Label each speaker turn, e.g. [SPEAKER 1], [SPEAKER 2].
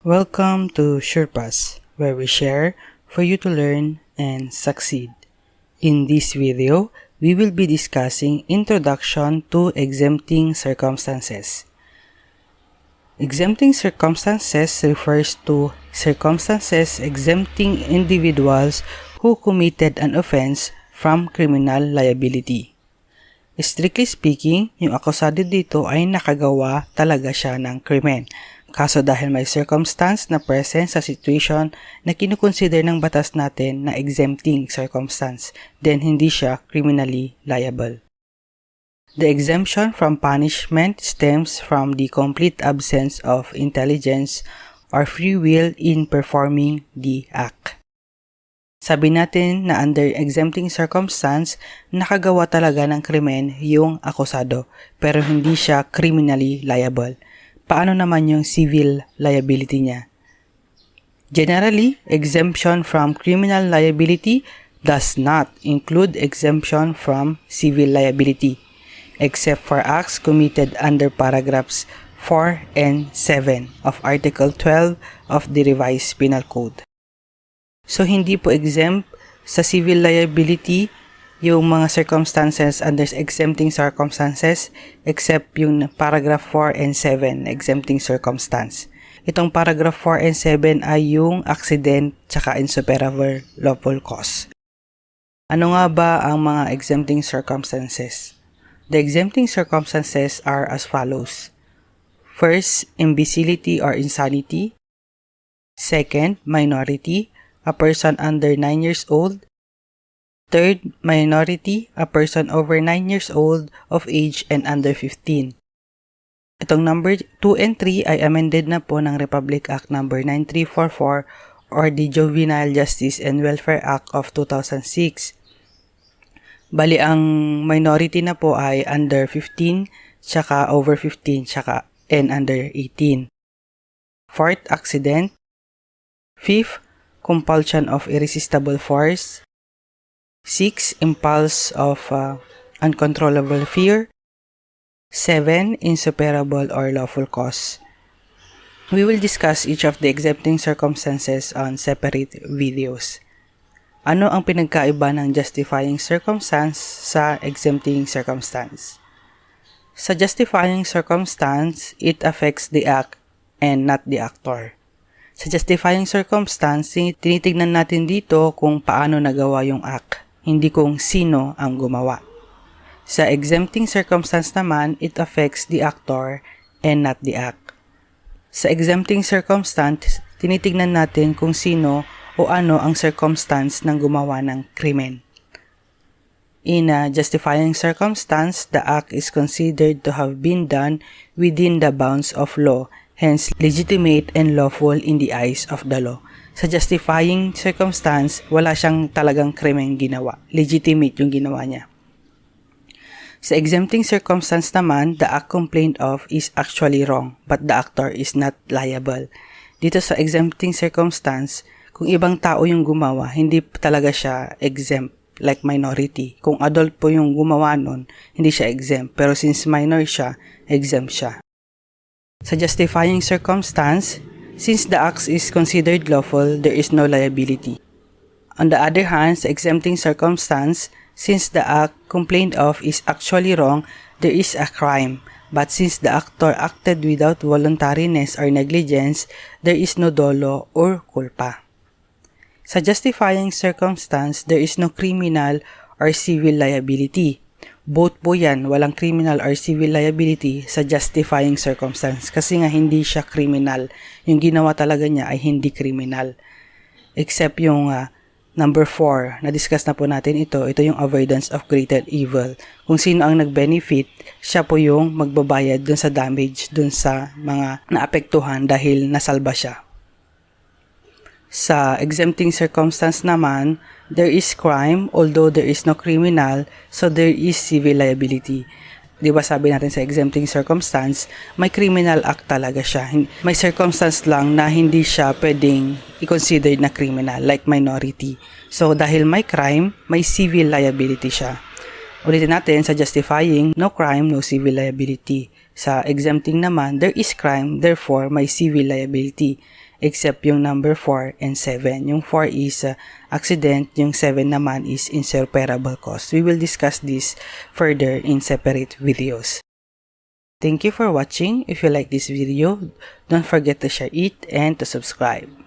[SPEAKER 1] Welcome to SurePass, where we share for you to learn and succeed. In this video, we will be discussing Introduction to Exempting Circumstances. Exempting circumstances refers to circumstances exempting individuals who committed an offense from criminal liability. Strictly speaking, yung akusado dito ay nakagawa talaga siya ng krimen. Kaso dahil may circumstance na present sa situation na kinukonsider ng batas natin na exempting circumstance, then hindi siya criminally liable. The exemption from punishment stems from the complete absence of intelligence or free will in performing the act. Sabi natin na under exempting circumstance, nakagawa talaga ng krimen yung akusado, pero hindi siya criminally liable. Paano naman yung civil liability niya? Generally, exemption from criminal liability does not include exemption from civil liability, except for acts committed under paragraphs 4 and 7 of Article 12 of the Revised Penal Code. So, hindi po exempt sa civil liability yung mga circumstances under exempting circumstances except yung paragraph 4 and 7 exempting circumstance. Itong paragraph 4 and 7 ay yung accident tsaka insuperable lawful cause. Ano nga ba ang mga exempting circumstances? The exempting circumstances are as follows. First, imbecility or insanity. Second, minority, a person under 9 years old. Third, minority, a person over 9 years old of age and under 15. Itong number 2 and 3 ay amended na po ng Republic Act No. 9344 or the Juvenile Justice and Welfare Act of 2006. Bali, ang minority na po ay under 15, tsaka over 15, tsaka and under 18. Fourth, accident. Fifth, compulsion of irresistible force. 6. Impulse of uncontrollable fear. 7. Insuperable or lawful cause. We will discuss each of the exempting circumstances on separate videos. Ano ang pinagkaiba ng justifying circumstance sa exempting circumstance? Sa justifying circumstance, it affects the act and not the actor. Sa justifying circumstance, tinitignan natin dito kung paano nagawa yung act, hindi kung sino ang gumawa. Sa exempting circumstance naman, it affects the actor and not the act. Sa exempting circumstance, tinitignan natin kung sino o ano ang circumstance ng gumawa ng krimen. In a justifying circumstance, the act is considered to have been done within the bounds of law, hence legitimate and lawful in the eyes of the law. Sa justifying circumstance, wala siyang talagang krimen ginawa. Legitimate yung ginawa niya. Sa exempting circumstance naman, the act complained of is actually wrong, but the actor is not liable. Dito sa exempting circumstance, kung ibang tao yung gumawa, hindi talaga siya exempt, like minority. Kung adult po yung gumawa nun, hindi siya exempt. Pero since minor siya, exempt siya. Sa justifying circumstance, since the act is considered lawful, there is no liability. On the other hand, sa exempting circumstance, since the act complained of is actually wrong, there is a crime. But since the actor acted without voluntariness or negligence, there is no dolo or culpa. Sa justifying circumstance, there is no criminal or civil liability. Both po yan, walang criminal or civil liability sa justifying circumstance kasi nga hindi siya criminal. Yung ginawa talaga niya ay hindi criminal. Except yung number 4, na-discuss na po natin ito yung avoidance of greater evil. Kung sino ang nag-benefit, siya po yung magbabayad dun sa damage, dun sa mga naapektuhan dahil nasalba siya. Sa exempting circumstance naman, there is crime, although there is no criminal, so there is civil liability. Diba sabi natin sa exempting circumstance, may criminal act talaga siya. May circumstance lang na hindi siya pwedeng i-consider na criminal, like minority. So dahil may crime, may civil liability siya. Ulitin natin sa justifying, no crime, no civil liability. Sa exempting naman, there is crime, therefore may civil liability. except yung number 4 and 7. Yung 4 is accident, yung 7 naman is insuperable cost. We will discuss this further in separate videos. Thank you for watching. If you like this video, don't forget to share it and to subscribe.